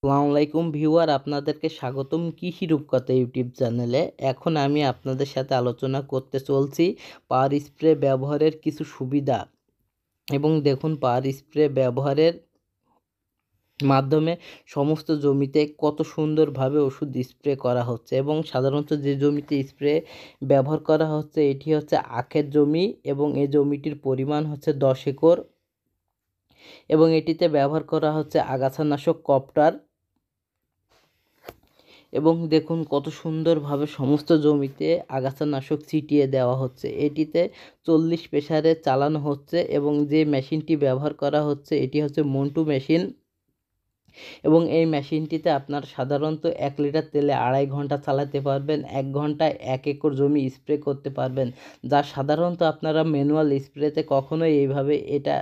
আসসালামু আলাইকুম ভিউয়ার, আপনাদেরকে স্বাগতম কৃষি রূপকথা ইউটিউব চ্যানেলে। এখন আমি আপনাদের সাথে আলোচনা করতে চলছি পাওয়ার স্প্রে ব্যবহারের কিছু সুবিধা। এবং দেখুন, পাওয়ার স্প্রে ব্যবহারের মাধ্যমে সমস্ত জমিতে কত সুন্দরভাবে ওষুধ স্প্রে করা হচ্ছে। এবং সাধারণত যে জমিতে স্প্রে ব্যবহার করা হচ্ছে এটি হচ্ছে আখের জমি, এবং এই জমিটির পরিমাণ হচ্ছে 10 একর, এবং এটিতে ব্যবহার করা হচ্ছে আগাছানাশক কপ্টার। এবং দেখুন কত সুন্দরভাবে সমস্ত জমিতে আগাছানাশক ছিটিয়ে দেওয়া হচ্ছে। এটিতে 40 প্রেসারে চালানো হচ্ছে, এবং যে মেশিনটি ব্যবহার করা হচ্ছে এটি হচ্ছে মন্টু মেশিন। এবং এই মেশিনটিতে আপনার সাধারণত 1 লিটার তেলে 2.5 ঘন্টা চালাতে পারবেন। 1 ঘন্টায় 1 একর জমি স্প্রে করতে পারবেন, যা সাধারণত আপনারা ম্যানুয়াল স্প্রেতে কখনোই এইভাবে এটা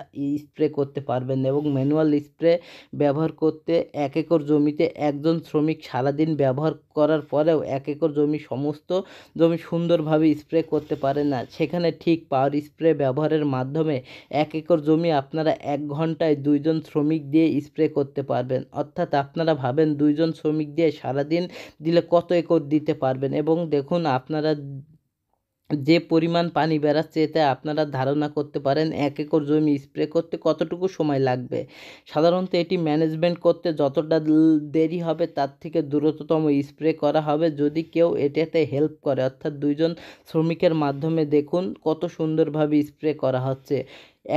স্প্রে করতে পারবেন না। এবং ম্যানুয়াল স্প্রে ব্যবহার করতে 1 একর জমিতে একজন শ্রমিক সারাদিন ব্যবহার করার পরেও 1 একর সমস্ত জমি সুন্দরভাবে স্প্রে করতে পারে না। সেখানে ঠিক পাওয়ার স্প্রে ব্যবহারের মাধ্যমে 1 একর জমি আপনারা 1 ঘন্টায় 2 জন শ্রমিক দিয়ে স্প্রে করতে পারবেন। অর্থাৎ আপনারা ভাবেন 2 জন শ্রমিক দিয়ে সারাদিন দিলে কত একর দিতে পারবেন। এবং দেখুন, আপনারা যে পরিমাণ পানি বেরাচ্ছে এতে আপনারা ধারণা করতে পারেন 1 একর জমি স্প্রে করতে কতটুকু সময় লাগবে। সাধারণত এটি ম্যানেজমেন্ট করতে যতটা দেরি হবে তার থেকে দ্রুততম স্প্রে করা হবে যদি কেউ এটাতে হেল্প করে, অর্থাৎ 2 জন শ্রমিকের মাধ্যমে। দেখুন কত সুন্দরভাবে স্প্রে করা হচ্ছে।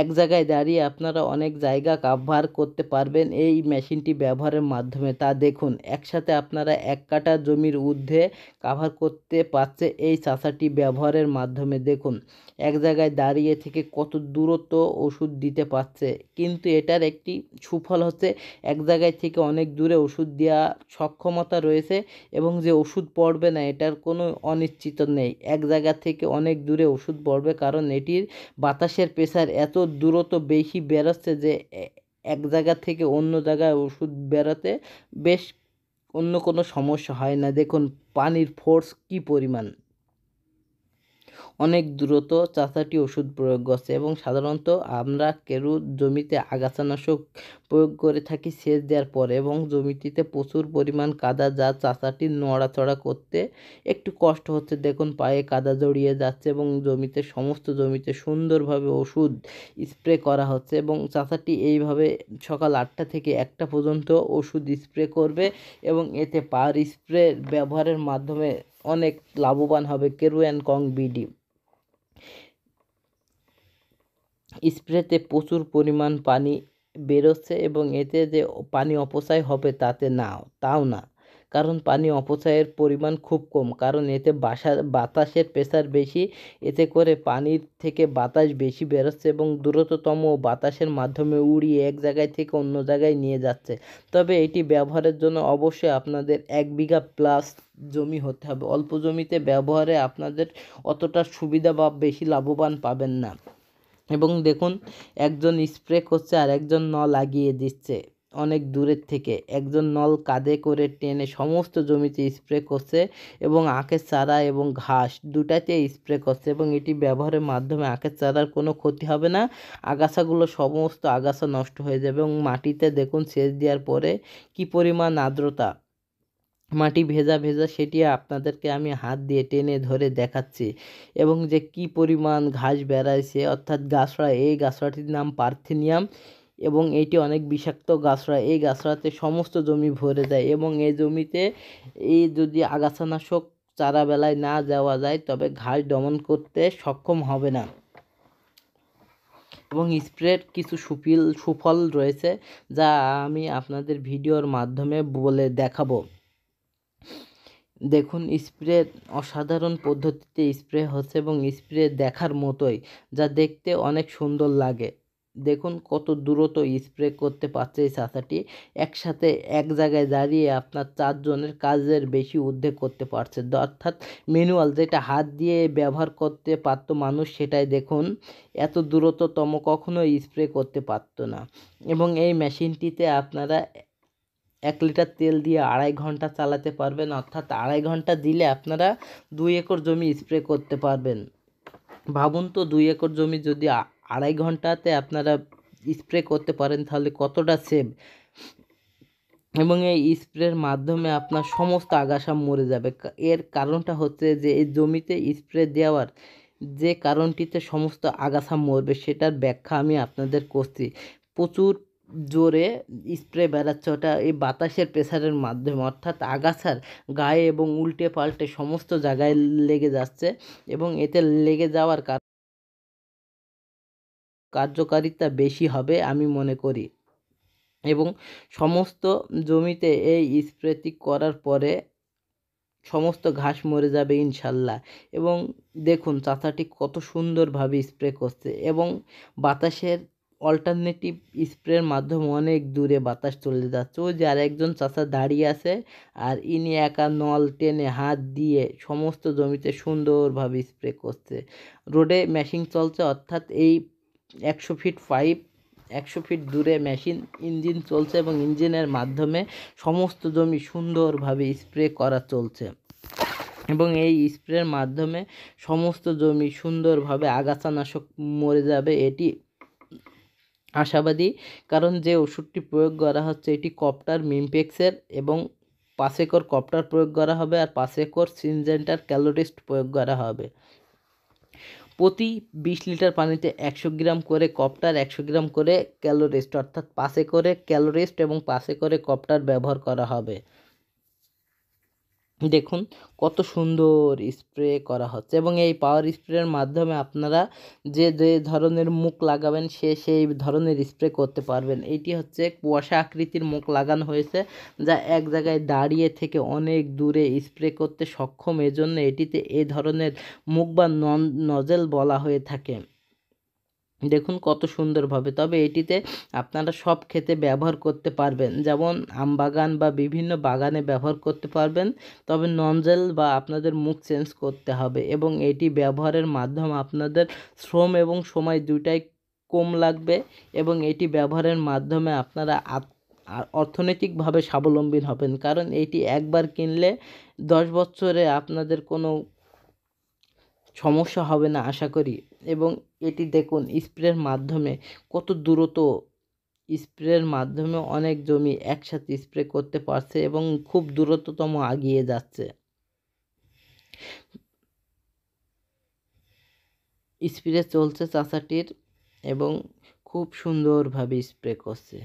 এক জায়গায় দাঁড়িয়ে আপনারা অনেক জায়গা কাভার করতে পারবেন এই মেশিনটি ব্যবহারের মাধ্যমে। তা দেখুন, একসাথে আপনারা 1 কাঠা জমির ঊর্ধ্বে কাভার করতে পারছে এই চাষাটি ব্যবহারের মাধ্যমে। দেখুন এক জায়গায় দাঁড়িয়ে থেকে কত দূরত্ব ওষুধ দিতে পারছে। কিন্তু এটার একটি সুফল হচ্ছে এক জায়গায় থেকে অনেক দূরে ওষুধ দেওয়া সক্ষমতা রয়েছে, এবং যে ওষুধ পড়বে না এটার কোনো অনিশ্চিত নেই। এক জায়গা থেকে অনেক দূরে ওষুধ পড়বে, কারণ এটির বাতাসের প্রেসার এত দূরত্ব বেশি বেরোচ্ছে যে এক জায়গা থেকে অন্য জায়গায় ওষুধ বেরোতে বেশ অন্য কোনো সমস্যা হয় না। দেখুন পানির ফোর্স কী পরিমাণ, অনেক দ্রুত চাষাটি ওষুধ প্রয়োগ করছে। এবং সাধারণত আমরা কেরু জমিতে আগাছানাশক প্রয়োগ করে থাকি সেচ দেওয়ার পরে, এবং জমিটিতে প্রচুর পরিমাণ কাদা, যা চাষাটি নড়াচড়া করতে একটু কষ্ট হচ্ছে। দেখুন পায়ে কাদা জড়িয়ে যাচ্ছে, এবং সমস্ত জমিতে সুন্দরভাবে ওষুধ স্প্রে করা হচ্ছে। এবং চাষাটি এইভাবে সকাল 8টা থেকে 1টা পর্যন্ত ওষুধ স্প্রে করবে, এবং এতে পাওয়ার স্প্রে ব্যবহারের মাধ্যমে অনেক লাভবান হবে কেরু অ্যান্ড কং বিডি। স্প্রেতে প্রচুর পরিমাণ পানি বেরোচ্ছে, এবং এতে যে পানি অপচয় হবে তাও না, কারণ পানি অপচয়ের পরিমাণ খুব কম, কারণ এতে বাতাসের প্রেসার বেশি। এতে করে পানির থেকে বাতাস বেশি বেরোচ্ছে, এবং দ্রুততম বাতাসের মাধ্যমে উড়িয়ে এক জায়গায় থেকে অন্য জায়গায় নিয়ে যাচ্ছে। তবে এটি ব্যবহারের জন্য অবশ্যই আপনাদের 1 বিঘা প্লাস জমি হতে হবে। অল্প জমিতে ব্যবহারে আপনাদের অতটা সুবিধা বা বেশি লাভবান পাবেন না। এবং দেখুন, একজন স্প্রে করছে আর একজন নল লাগিয়ে দিচ্ছে অনেক দূরের থেকে। একজন নল কাঁধে করে টেনে সমস্ত জমিতে স্প্রে করছে, এবং আখের চারা এবং ঘাস দুটাতে স্প্রে করছে। এবং এটি ব্যবহারের মাধ্যমে আখের চারার কোনো ক্ষতি হবে না, সমস্ত আগাছা নষ্ট হয়ে যাবে। এবং মাটিতে দেখুন সেচ দেওয়ার পরে কি পরিমাণ আর্দ্রতা, মাটি ভেজা ভেজা, সেটি আপনাদেরকে আমি হাত দিয়ে টেনে ধরে দেখাচ্ছি। এবং যে কি পরিমাণ ঘাস বেড়াইছে, অর্থাৎ গাছড়া, এই গাছড়াটির নাম পার্থেনিয়াম, এবং এইটি অনেক বিষাক্ত গাছড়া। এই গাছড়াতে সমস্ত জমি ভরে যায়, এবং এই জমিতে যদি আগাছানাশক চারা বেলায় না দেওয়া যায় তবে ঘাস দমন করতে সক্ষম হবে না। এবং স্প্রের কিছু সুফল রয়েছে, যা আমি আপনাদের ভিডিওর মাধ্যমে বলে দেখাবো। দেখুন স্প্রে অসাধারণ পদ্ধতিতে স্প্রে হচ্ছে, এবং স্প্রে দেখার মতোই, যা দেখতে অনেক সুন্দর লাগে। দেখুন কত দ্রুত স্প্রে করতে পারছে এই চাষাটি। একসাথে এক জায়গায় দাঁড়িয়ে আপনার 4 জনের কাজের বেশি ঊর্ধ্বে করতে পারছে। অর্থাৎ ম্যানুয়াল যেটা হাত দিয়ে ব্যবহার করতে পারতো মানুষ, সেটাই দেখুন এত দ্রুততম কখনো স্প্রে করতে পারতো না। এবং এই মেশিনটিতে আপনারা 1 লিটার তেল দিয়ে 2.5 ঘন্টা চালাতে পারবেন, অর্থাৎ 2.5 ঘন্টা দিলে আপনারা 2 একর জমি স্প্রে করতে পারবেন। ভাবুন তো, 2 একর জমি যদি 2.5 ঘন্টাতে আপনারা স্প্রে করতে পারেন তাহলে কতটা সেভ। এবং এই স্প্রের মাধ্যমে আপনার সমস্ত আগাছা মরে যাবে। এর কারণটা হচ্ছে যে এই জমিতে স্প্রে দেওয়ার যে কারণটিতে সমস্ত আগাছা মরবে সেটার ব্যাখ্যা আমি আপনাদের করছি। প্রচুর জোরে স্প্রে বেড়াচ্ছে, ওটা এই বাতাসের প্রেসারের মাধ্যমে, অর্থাৎ আগাছার গায়ে এবং উল্টে পাল্টে সমস্ত জায়গায় লেগে যাচ্ছে এবং এতে লেগে যাওয়ার কার্যকারিতা বেশি হবে আমি মনে করি। এবং সমস্ত জমিতে এই স্প্রেটি করার পরে সমস্ত ঘাস মরে যাবে ইনশাল্লাহ। এবং দেখুন চাচাটি কত সুন্দরভাবে স্প্রে করছে এবং বাতাসের অল্টারনেটিভ স্প্রের মাধ্যমে অনেক দূরে বাতাস চলে যাচ্ছে। ওই যে আর একজন চাচা দাঁড়িয়ে আছে আর ইনি একা নল টেনে হাত দিয়ে সমস্ত জমিতে সুন্দরভাবে স্প্রে করছে। রোডে মেশিন চলছে, অর্থাৎ এই 100 ফিট দূরে মেশিন ইঞ্জিন চলছে এবং ইঞ্জিনের মাধ্যমে সমস্ত জমি সুন্দরভাবে স্প্রে করা চলছে এবং এই স্প্রের মাধ্যমে সমস্ত জমি সুন্দরভাবে আগাছানাশক মরে যাবে, এটি আশাবাদী। কারণ যে ওষুধটি প্রয়োগ করা হচ্ছে এটি কপ্টার মিমপেক্সের এবং 5 একর কপ্টার প্রয়োগ করা হবে আর 5 একর সিনজেন্টার ক্যালোরিস্ট প্রয়োগ করা হবে। প্রতি 20 লিটার পানিতে 100 গ্রাম করে কপ্টার, 100 গ্রাম করে ক্যালোরিস্ট, অর্থাৎ 5 একরে ক্যালোরিস্ট এবং 5 একরে কপ্টার ব্যবহার করা হবে। দেখুন কত সুন্দর স্প্রে করা হচ্ছে এবং এই পাওয়ার স্প্রের মাধ্যমে আপনারা যে ধরনের মুখ লাগাবেন সেই ধরনের স্প্রে করতে পারবেন। এটি হচ্ছে কুয়াশা আকৃতির মুখ লাগানো হয়েছে যা এক জায়গায় দাঁড়িয়ে থেকে অনেক দূরে স্প্রে করতে সক্ষম, এজন্য এটিতে এ ধরনের মুখ বা নজেল বলা হয়ে থাকে। দেখুন কত সুন্দরভাবে। তবে এটিতে আপনারা সব ক্ষেতে ব্যবহার করতে পারবেন, যেমন আম বাগান বা বিভিন্ন বাগানে ব্যবহার করতে পারবেন। তবে ননজেল বা আপনাদের মুখ চেঞ্জ করতে হবে এবং এটি ব্যবহারের মাধ্যমে আপনাদের শ্রম এবং সময় দুটাই কম লাগবে এবং এটি ব্যবহারের মাধ্যমে আপনারা অর্থনৈতিকভাবে স্বাবলম্বী হবেন। কারণ এটি একবার কিনলে 10 বছরে আপনাদের কোনো সমস্যা হবে না আশা করি। এবং এটি দেখুন স্প্রের মাধ্যমে কত দ্রুত, স্প্রের মাধ্যমে অনেক জমি একসাথে স্প্রে করতে পারছে এবং খুব দ্রুততম এগিয়ে যাচ্ছে। স্প্রে চলছে চাচাটির এবং খুব সুন্দরভাবে স্প্রে করছে,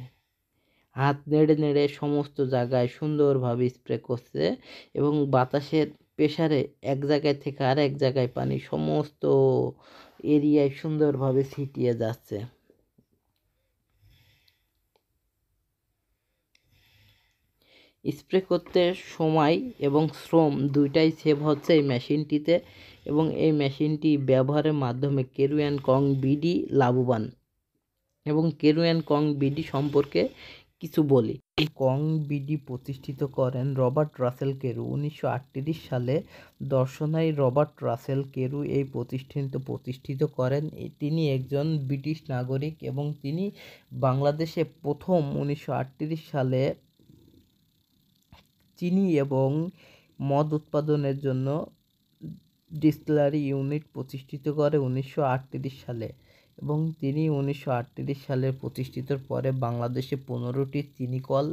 হাত নেড়ে নেড়ে সমস্ত জায়গায় সুন্দরভাবে স্প্রে করছে এবং বাতাসের প্রেসারে এক জায়গায় থেকে আর এক জায়গায় পানি সমস্ত এরিয়ায় সুন্দরভাবে ছিটিয়ে যাচ্ছে। স্প্রে করতে সময় এবং শ্রম দুইটাই সেভ হচ্ছে এই মেশিনটিতে এবং এই মেশিনটি ব্যবহারের মাধ্যমে কেরু অ্যান্ড কং বিডি লাভবান। এবং কেরু অ্যান্ড কং বিডি সম্পর্কে কিছু বলি। কং বিডি প্রতিষ্ঠিত করেন রবার্ট রাসেল কেরু 1938 সালে। দর্শনাই রবার্ট রাসেল কেরু এই প্রতিষ্ঠিত করেন। তিনি একজন ব্রিটিশ নাগরিক এবং তিনি বাংলাদেশে প্রথম 1938 সালে চিনি এবং মদ উৎপাদনের জন্য ডিস্টিলারি ইউনিট প্রতিষ্ঠিত করে 1938 সালে এবং তিনি 1938 সালে প্রতিষ্ঠিতর পরে বাংলাদেশে 15টি চিনি কল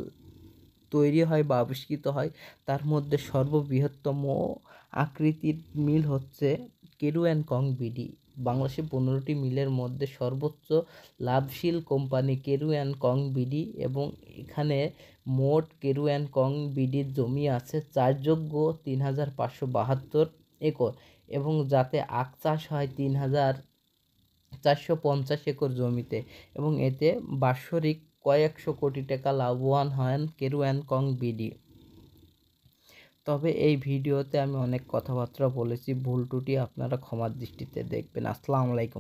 তৈরি হয় বা আবিষ্কৃত হয়। তার মধ্যে সর্ববৃহত্তম আকৃতির মিল হচ্ছে কেরু অ্যান্ড কং বিডি। বাংলাদেশে 15টি মিলের মধ্যে সর্বোচ্চ লাভশীল company Carew and co BD এবং এখানে মোট কেরু অ্যান্ড কং বিডির জমি আছে চাষযোগ্য 3572 একর এবং যাতে আখ চাষ হয় 3450 একর জমিতে এবং এতে বাৎসরিক কয়েকশো কোটি টাকা লাভবান হন কেরু অ্যান্ড কং বিডি। তবে এই ভিডিওতে আমি অনেক কথাবার্তা বলেছি, ভুল ত্রুটি আপনারা ক্ষমার দৃষ্টিতে দেখবেন। আসসালামু আলাইকুম।